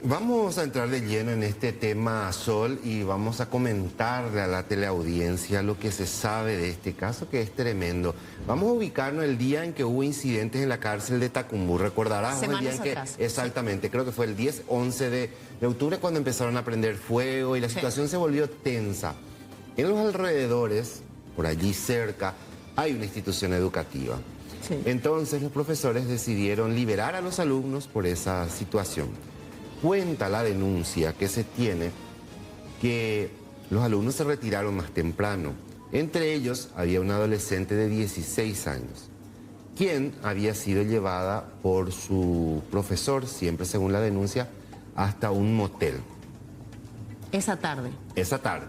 Vamos a entrar de lleno en este tema, Sol, y vamos a comentarle a la teleaudiencia lo que se sabe de este caso, que es tremendo. Vamos a ubicarnos el día en que hubo incidentes en la cárcel de Tacumbú. ¿Recordarás? Semanas el día en que, atrás. exactamente, creo que fue el 10-11 de octubre cuando empezaron a prender fuego y la situación se volvió tensa. En los alrededores, por allí cerca, hay una institución educativa. Sí. Entonces los profesores decidieron liberar a los alumnos por esa situación. Cuenta la denuncia que se tiene que los alumnos se retiraron más temprano. Entre ellos había una adolescente de 16 años, quien había sido llevada por su profesor, siempre según la denuncia, hasta un motel. Esa tarde. Esa tarde.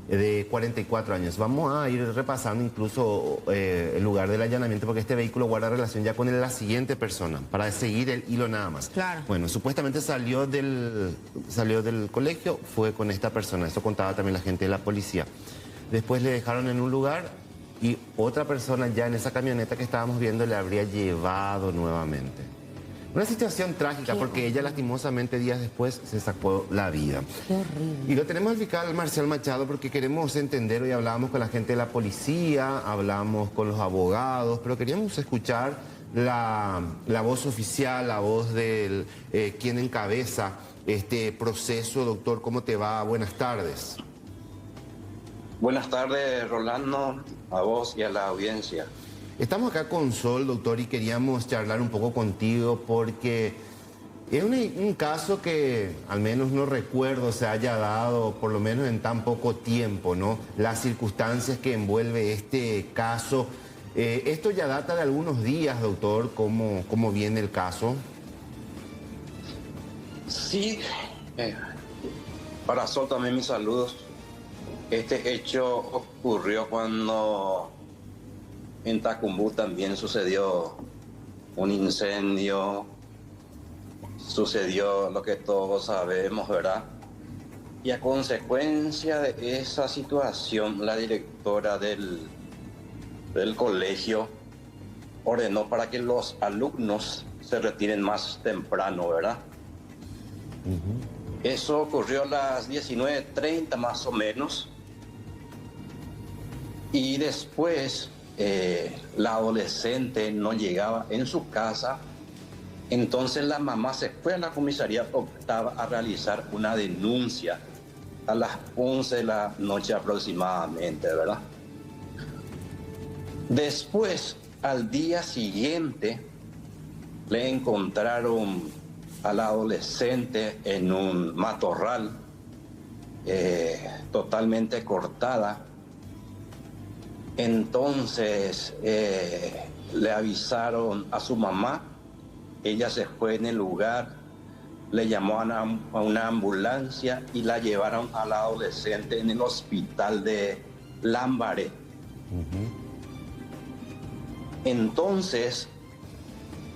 De 44 años. Vamos a ir repasando incluso el lugar del allanamiento porque este vehículo guarda relación ya con la siguiente persona, para seguir el hilo nada más. Claro. Bueno, supuestamente salió del colegio, fue con esta persona, eso contaba también la gente de la policía. Después le dejaron en un lugar y otra persona ya en esa camioneta que estábamos viendo le habría llevado nuevamente. Una situación trágica porque ella lastimosamente días después se sacó la vida. Qué horrible. Y lo tenemos al fiscal Marcial Machado porque queremos entender, hoy hablábamos con la gente de la policía, hablamos con los abogados, pero queríamos escuchar la voz oficial, la voz de quien encabeza este proceso. Doctor, ¿cómo te va? Buenas tardes. Buenas tardes, Rolando, a vos y a la audiencia. Estamos acá con Sol, doctor, y queríamos charlar un poco contigo porque es un caso que al menos no recuerdo se haya dado, por lo menos en tan poco tiempo, ¿no? Las circunstancias que envuelve este caso. Esto ya data de algunos días, doctor, ¿cómo viene el caso? Sí, para Sol también mis saludos. Este hecho ocurrió cuando en Tacumbú también sucedió un incendio, sucedió lo que todos sabemos, ¿verdad? Y a consecuencia de esa situación, la directora del colegio ordenó para que los alumnos se retiren más temprano, ¿verdad? Eso ocurrió a las 19:30 más o menos. Y después la adolescente no llegaba en su casa, entonces la mamá se fue a la comisaría Octava a realizar una denuncia a las 11 de la noche aproximadamente, ¿verdad? Después, al día siguiente, le encontraron a la adolescente en un matorral, totalmente cortada. Entonces le avisaron a su mamá, ella se fue en el lugar, le llamó a una ambulancia y la llevaron a la adolescente en el hospital de Lambaré. Entonces,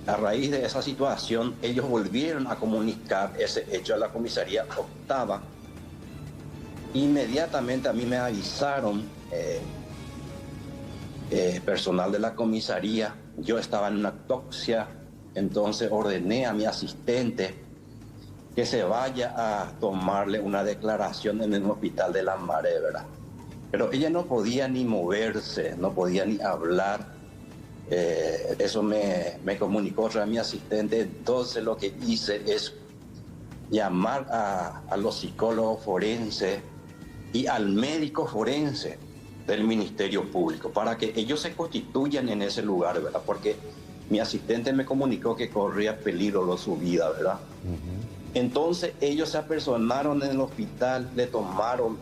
a raíz de esa situación, ellos volvieron a comunicar ese hecho a la comisaría Octava. Inmediatamente a mí me avisaron personal de la comisaría. Yo estaba en una autopsia, entonces ordené a mi asistente que se vaya a tomarle una declaración en el hospital de Lambaré, ¿verdad? Pero ella no podía ni moverse, no podía ni hablar. Eso me comunicó a mi asistente. Entonces lo que hice es llamar a los psicólogos forenses y al médico forense del Ministerio Público para que ellos se constituyan en ese lugar, ¿verdad? Porque mi asistente me comunicó que corría peligro su vida, ¿verdad? Entonces ellos se apersonaron en el hospital, le tomaron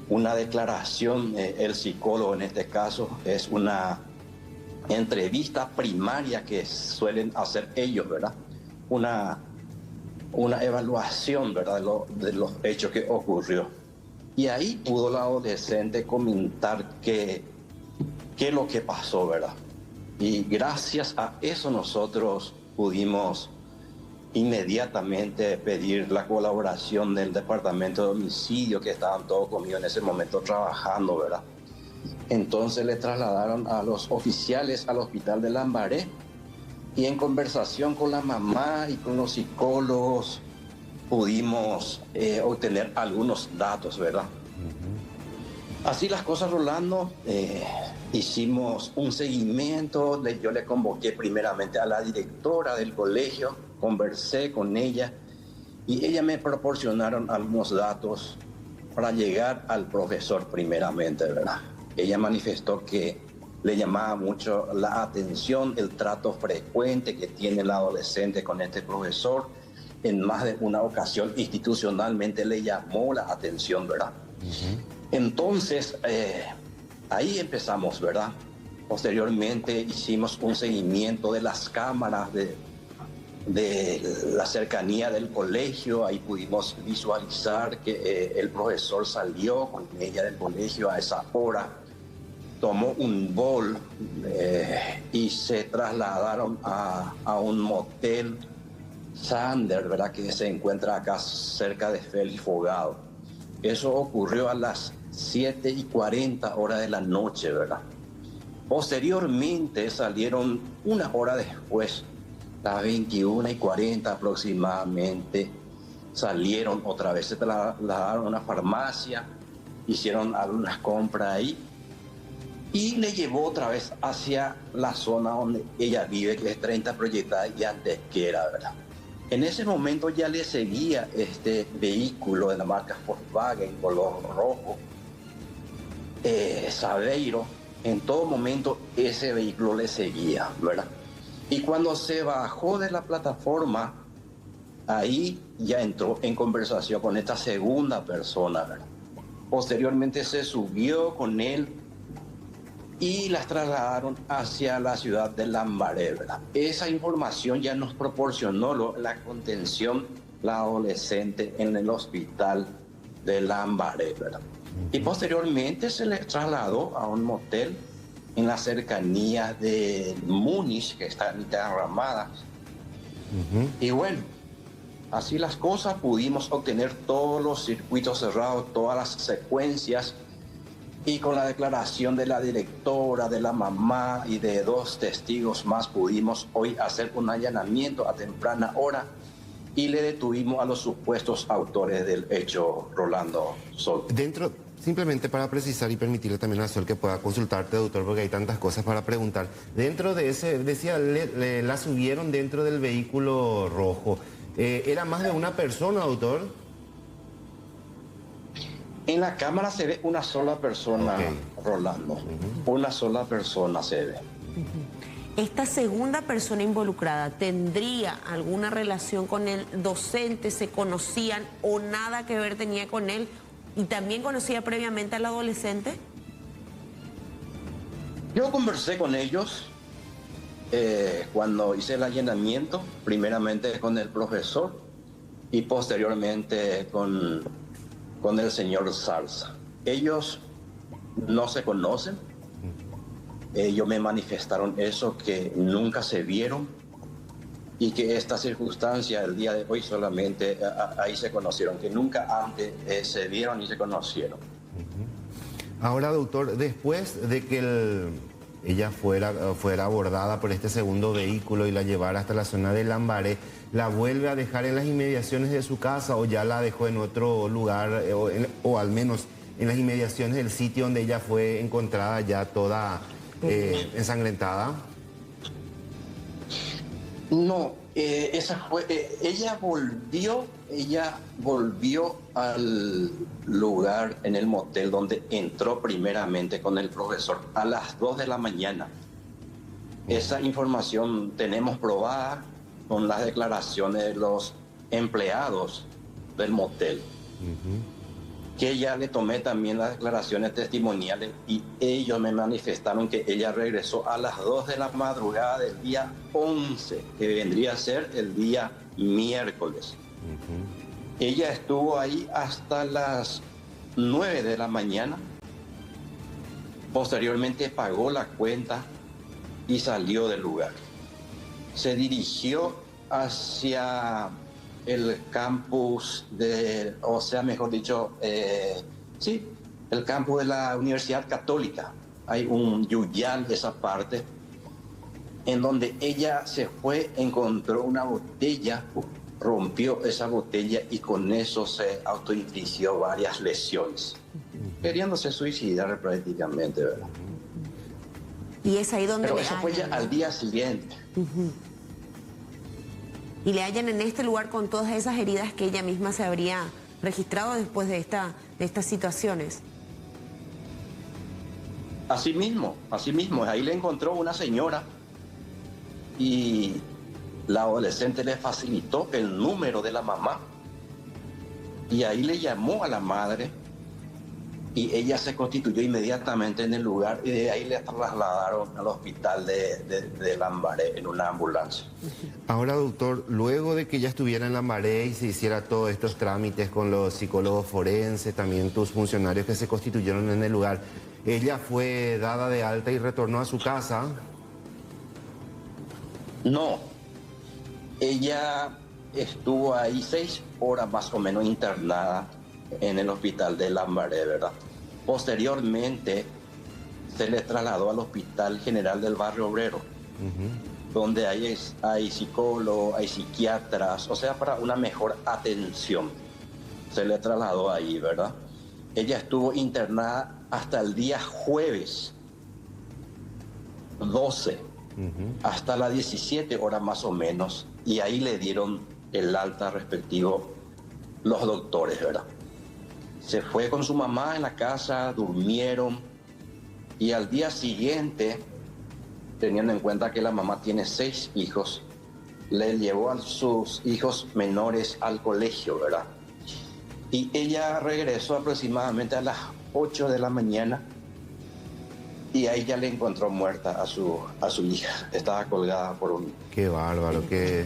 una declaración, el psicólogo en este caso es una entrevista primaria que suelen hacer ellos, ¿verdad? Una evaluación, ¿verdad? De los hechos que ocurrió. Y ahí pudo la adolescente comentar qué es lo que pasó, ¿verdad? Y gracias a eso nosotros pudimos inmediatamente pedir la colaboración del departamento de homicidio, que estaban todos conmigo en ese momento trabajando, ¿verdad? Entonces le trasladaron a los oficiales al hospital de Lambaré Y en conversación con la mamá y con los psicólogos pudimos obtener algunos datos, ¿verdad? Así las cosas, Rolando, hicimos un seguimiento. Yo le convoqué primeramente a la directora del colegio, conversé con ella y ella me proporcionaron algunos datos para llegar al profesor primeramente, ¿verdad? Ella manifestó que le llamaba mucho la atención el trato frecuente que tiene el adolescente con este profesor. En más de una ocasión institucionalmente le llamó la atención, ¿verdad? Entonces, ahí empezamos, ¿verdad? Posteriormente hicimos un seguimiento de las cámaras de la cercanía del colegio. Ahí pudimos visualizar que el profesor salió con ella del colegio a esa hora, tomó un bol y se trasladaron a un motel Sander, ¿verdad? Que se encuentra acá cerca de Félix Fogado. Eso ocurrió a las 7:40 horas de la noche, ¿verdad? Posteriormente salieron una hora después, las 21:40 aproximadamente, salieron otra vez, se trasladaron a una farmacia, hicieron algunas compras ahí y le llevó otra vez hacia la zona donde ella vive, que es 30 Proyectada y Antequera, ¿verdad? En ese momento ya le seguía este vehículo de la marca Volkswagen, color rojo, Saveiro. En todo momento ese vehículo le seguía, ¿verdad? Y cuando se bajó de la plataforma, ahí ya entró en conversación con esta segunda persona, ¿verdad? Posteriormente se subió con él y las trasladaron hacia la ciudad de Lambaré, ¿verdad? Esa información ya nos proporcionó la contención, la adolescente en el hospital de Lambaré, ¿verdad? Y posteriormente se le trasladó a un motel en la cercanía de Múnich, que está en Terramadas. Y bueno, así las cosas, pudimos obtener todos los circuitos cerrados, todas las secuencias. Y con la declaración de la directora, de la mamá y de 2 testigos más, pudimos hoy hacer un allanamiento a temprana hora y le detuvimos a los supuestos autores del hecho, Rolando Sol. Simplemente para precisar y permitirle también a Sol que pueda consultarte, doctor, porque hay tantas cosas para preguntar. Dentro de ese, decía, la subieron dentro del vehículo rojo. ¿Era más de una persona, doctor? En la cámara se ve una sola persona, Rolando. Una sola persona se ve. ¿Esta segunda persona involucrada tendría alguna relación con el docente? ¿Se conocían o nada que ver tenía con él? ¿Y también conocía previamente al adolescente? Yo conversé con ellos cuando hice el allanamiento, primeramente con el profesor y posteriormente con el señor Zarza. Ellos no se conocen. Ellos me manifestaron eso, que nunca se vieron y que esta circunstancia el día de hoy solamente ahí se conocieron, que nunca antes se vieron y se conocieron. Ahora, doctor, después de que ella fuera abordada por este segundo vehículo y la llevara hasta la zona de Lambaré, ¿la vuelve a dejar en las inmediaciones de su casa o ya la dejó en otro lugar o al menos en las inmediaciones del sitio donde ella fue encontrada ya toda ensangrentada? No, ella volvió al lugar en el motel donde entró primeramente con el profesor a las 2 de la mañana. Esa información tenemos probada con las declaraciones de los empleados del motel. Que ya le tomé también las declaraciones testimoniales y ellos me manifestaron que ella regresó a las 2 de la madrugada del día 11, que vendría a ser el día miércoles. Ella estuvo ahí hasta las 9 de la mañana. Posteriormente pagó la cuenta y salió del lugar. Se dirigió hacia el campus el campus de la Universidad Católica. Hay un Yuyal de esa parte. en donde ella se fue, encontró una botella, rompió esa botella y con eso se autoinfligió varias lesiones, queriéndose suicidar prácticamente, ¿verdad? Y es ahí donde Pero le eso fue ya hallan, al día siguiente. y le hallan en este lugar con todas esas heridas que ella misma se habría registrado después de estas situaciones. Así mismo, ahí le encontró una señora y la adolescente le facilitó el número de la mamá y ahí le llamó a la madre y ella se constituyó inmediatamente en el lugar y de ahí le trasladaron al hospital de Lambaré en una ambulancia. Ahora, doctor, luego de que ya estuviera en Lambaré y se hiciera todos estos trámites con los psicólogos forenses, también tus funcionarios que se constituyeron en el lugar, ¿ella fue dada de alta y retornó a su casa? No, ella estuvo ahí 6 horas más o menos internada en el hospital de Lambaré, ¿verdad? Posteriormente se le trasladó al Hospital General del Barrio Obrero, donde hay psicólogos, hay psiquiatras, o sea, para una mejor atención. Se le trasladó ahí, ¿verdad? Ella estuvo internada hasta el día jueves 12, hasta las 17 horas más o menos, y ahí le dieron el alta respectivo los doctores, ¿verdad? Se fue con su mamá en la casa, durmieron, y al día siguiente, teniendo en cuenta que la mamá tiene 6 hijos, le llevó a sus hijos menores al colegio, ¿verdad? Y ella regresó aproximadamente a las 8 de la mañana y ahí ya le encontró muerta a su hija. Estaba colgada por un... Qué bárbaro, qué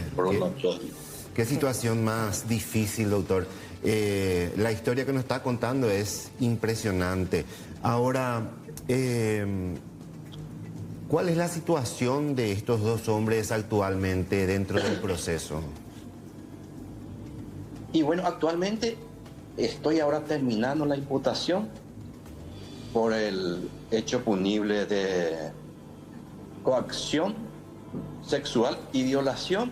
situación más difícil, doctor. La historia que nos está contando es impresionante. Ahora, ¿cuál es la situación de estos 2 hombres actualmente dentro del proceso? Y bueno, actualmente estoy ahora terminando la imputación por el hecho punible de coacción sexual y violación,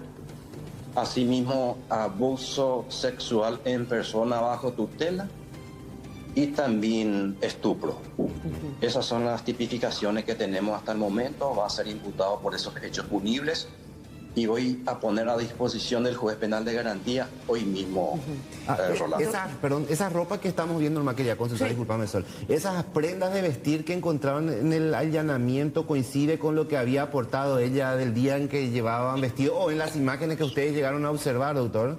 asimismo abuso sexual en persona bajo tutela y también estupro. Esas son las tipificaciones que tenemos hasta el momento. Va a ser imputado por esos hechos punibles y voy a poner a disposición del juez penal de garantía hoy mismo, Rolando. Esa ropa que estamos viendo, nomás quería consultar, discúlpame, Sol. Esas prendas de vestir que encontraron en el allanamiento, ¿coincide con lo que había aportado ella del día en que llevaban vestido o en las imágenes que ustedes llegaron a observar, doctor?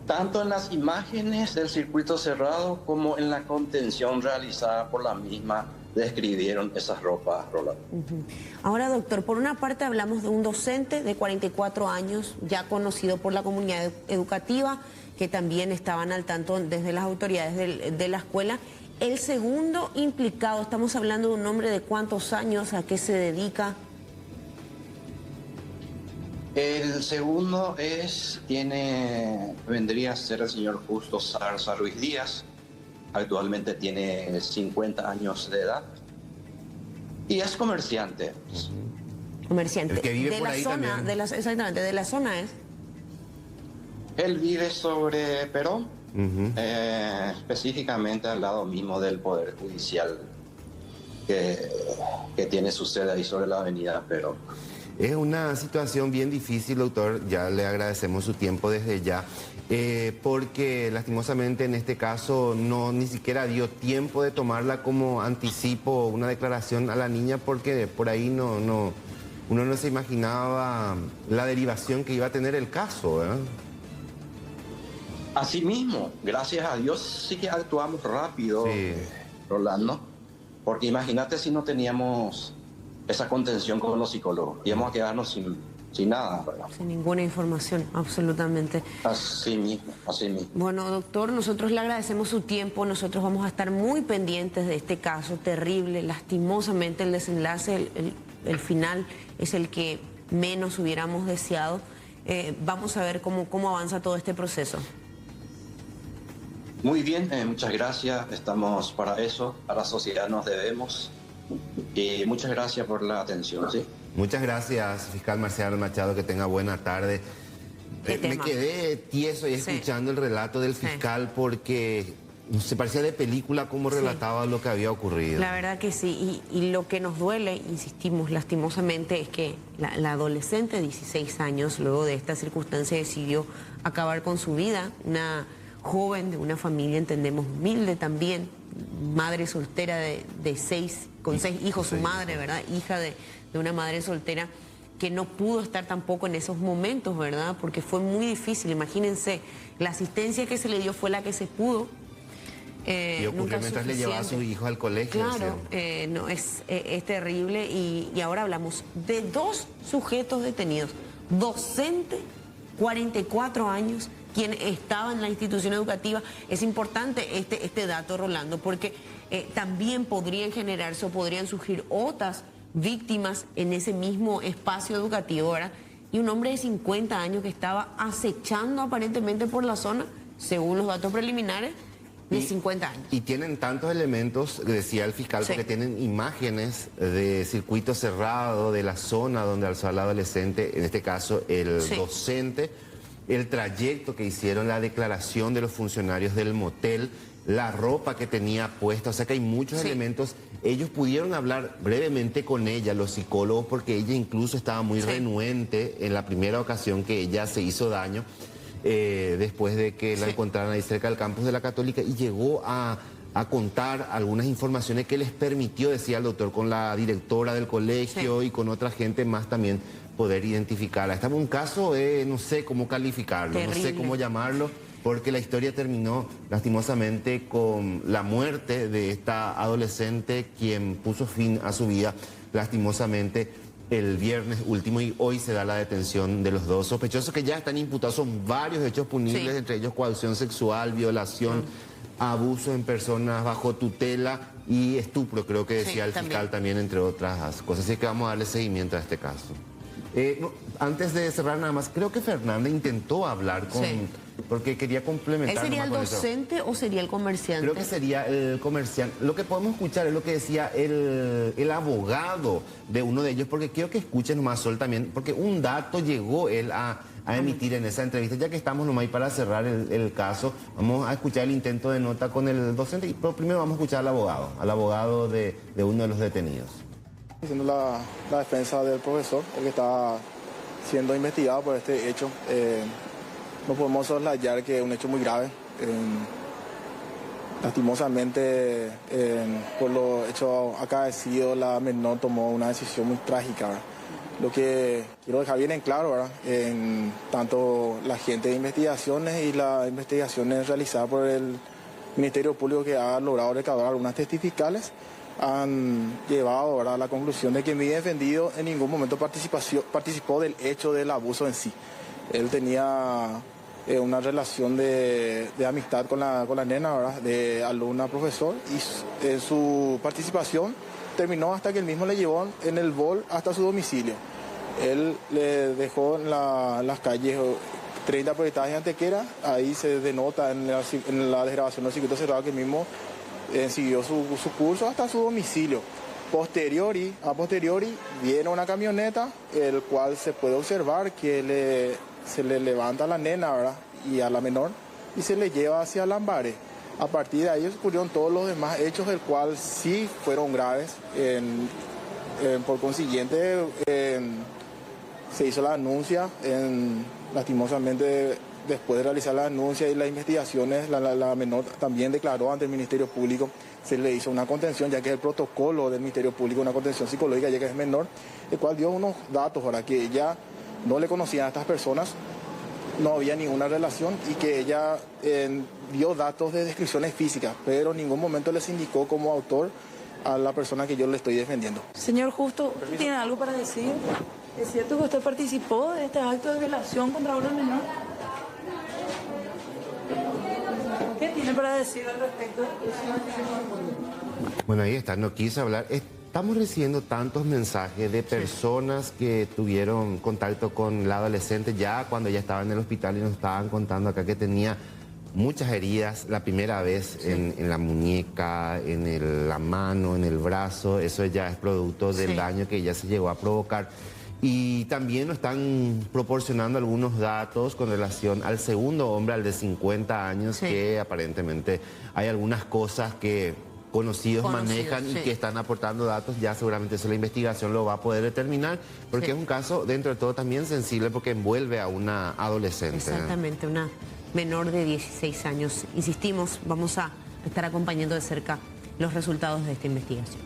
Tanto en las imágenes del circuito cerrado como en la contención realizada por la misma, describieron esas ropas, Rolando. Ahora, doctor, por una parte hablamos de un docente de 44 años, ya conocido por la comunidad educativa, que también estaban al tanto desde las autoridades de la escuela. El segundo implicado, estamos hablando de un hombre de cuántos años, a qué se dedica. El segundo vendría a ser el señor Justo Zarza Ruiz Díaz. Actualmente tiene 50 años de edad y es comerciante. Comerciante. El que vive de por la ahí zona, también. exactamente, de la zona es. Él vive sobre Perón, específicamente al lado mismo del Poder Judicial que tiene su sede ahí sobre la avenida Perón. Es una situación bien difícil, doctor. Ya le agradecemos su tiempo desde ya. Porque lastimosamente en este caso ni siquiera dio tiempo de tomarla como anticipo una declaración a la niña, porque por ahí uno no se imaginaba la derivación que iba a tener el caso, ¿verdad? Asimismo, gracias a Dios sí que actuamos rápido, Sí. Rolando, porque imagínate si no teníamos esa contención con los psicólogos, íbamos a quedarnos sin nada, ¿verdad? Sin ninguna información, absolutamente. Así mismo. Bueno, doctor, nosotros le agradecemos su tiempo, nosotros vamos a estar muy pendientes de este caso terrible, lastimosamente el desenlace, el final es el que menos hubiéramos deseado. Vamos a ver cómo avanza todo este proceso. Muy bien, muchas gracias, estamos para eso, a la sociedad nos debemos y muchas gracias por la atención, ¿sí? Muchas gracias, fiscal Marcial Machado, que tenga buena tarde. Me quedé tieso y escuchando el relato del fiscal porque se parecía de película como relataba lo que había ocurrido. La verdad que sí, y lo que nos duele, insistimos lastimosamente, es que la adolescente de 16 años, luego de esta circunstancia, decidió acabar con su vida. Una joven de una familia, entendemos, humilde también, madre soltera con seis hijos, su madre, ¿verdad? Hija de una madre soltera, que no pudo estar tampoco en esos momentos, ¿verdad? Porque fue muy difícil. Imagínense, la asistencia que se le dio fue la que se pudo. Y ocurrió mientras le llevaba a su hijo al colegio. Claro, no, es terrible. Y ahora hablamos de 2 sujetos detenidos. Docente, 44 años, quien estaba en la institución educativa. Es importante este dato, Rolando, porque también podrían generarse o podrían surgir otras víctimas en ese mismo espacio educativo, ¿verdad? Y un hombre de 50 años que estaba acechando aparentemente por la zona, según los datos preliminares, de 50 años. Y tienen tantos elementos, decía el fiscal, porque tienen imágenes de circuito cerrado, de la zona donde alzó al adolescente, en este caso el docente, el trayecto que hicieron, la declaración de los funcionarios del motel, la ropa que tenía puesta, o sea que hay muchos elementos. Ellos pudieron hablar brevemente con ella, los psicólogos, porque ella incluso estaba muy renuente en la primera ocasión que ella se hizo daño, después de que la encontraran ahí cerca del campus de la Católica, y llegó a contar algunas informaciones que les permitió, decía el doctor, con la directora del colegio y con otra gente más también poder identificarla. Estaba un caso, no sé cómo calificarlo, terrible. No sé cómo llamarlo, porque la historia terminó lastimosamente con la muerte de esta adolescente, quien puso fin a su vida lastimosamente el viernes último, y hoy se da la detención de los 2 sospechosos que ya están imputados. Son varios hechos punibles, entre ellos coacción sexual, violación, abuso en personas bajo tutela y estupro, creo que decía el fiscal también, entre otras cosas. Así que vamos a darle seguimiento a este caso. Antes de cerrar nada más, creo que Fernanda intentó hablar con... porque quería complementar... ¿Él sería el docente o sería el comerciante? Creo que sería el comerciante. Lo que podemos escuchar es lo que decía el abogado de uno de ellos, porque quiero que escuchen nomás, Sol, también, porque un dato llegó él a emitir en esa entrevista. Ya que estamos nomás ahí para cerrar el caso, vamos a escuchar el intento de nota con el docente, pero primero vamos a escuchar al abogado de uno de los detenidos. Haciendo la defensa del profesor, el que está siendo investigado por este hecho. No podemos soslayar que es un hecho muy grave. Lastimosamente, por lo hecho acaecido, la menor tomó una decisión muy trágica, ¿verdad? Lo que quiero dejar bien en claro, ¿verdad? En tanto la gente de investigaciones y las investigaciones realizadas por el Ministerio Público, que ha logrado recabar algunas testificales, han llevado, ¿verdad?, a la conclusión de que mi defendido en ningún momento participó del hecho del abuso en sí. Él tenía una relación de amistad con la nena, ¿verdad?, de alumna-profesor, y su participación terminó hasta que él mismo le llevó en el bol hasta su domicilio. Él le dejó en las calles 30 proyectadas de Antequera. Ahí se denota en la desgrabación del circuito cerrado que él mismo siguió su curso hasta su domicilio. A posteriori viene una camioneta, el cual se puede observar que se le levanta a la nena, ¿verdad?, y a la menor, y se le lleva hacia Lambares. A partir de ahí ocurrieron todos los demás hechos, el cual sí fueron graves. Por consiguiente, se hizo la denuncia. Lastimosamente, después de realizar la denuncia y las investigaciones, la menor también declaró ante el Ministerio Público. Se le hizo una contención, ya que es el protocolo del Ministerio Público, una contención psicológica, ya que es menor, el cual dio unos datos, ahora que ella no le conocía a estas personas, no había ninguna relación, y que ella dio datos de descripciones físicas, pero en ningún momento les indicó como autor a la persona que yo le estoy defendiendo. Señor Justo, ¿tiene algo para decir? ¿Es cierto que usted participó de este acto de violación contra una menor? ¿Qué tiene para decir al respecto? Bueno, ahí está, no quise hablar. Estamos recibiendo tantos mensajes de personas que tuvieron contacto con la adolescente ya cuando ella estaba en el hospital, y nos estaban contando acá que tenía muchas heridas la primera vez en la muñeca, en la mano, en el brazo. Eso ya es producto del daño que ella se llegó a provocar. Y también nos están proporcionando algunos datos con relación al segundo hombre, al de 50 años, Sí. que aparentemente hay algunas cosas que conocidos manejan y sí. que están aportando datos. Ya seguramente eso la investigación lo va a poder determinar, porque Sí. es un caso dentro de todo también sensible porque envuelve a una adolescente. Exactamente, una menor de 16 años. Insistimos, vamos a estar acompañando de cerca los resultados de esta investigación.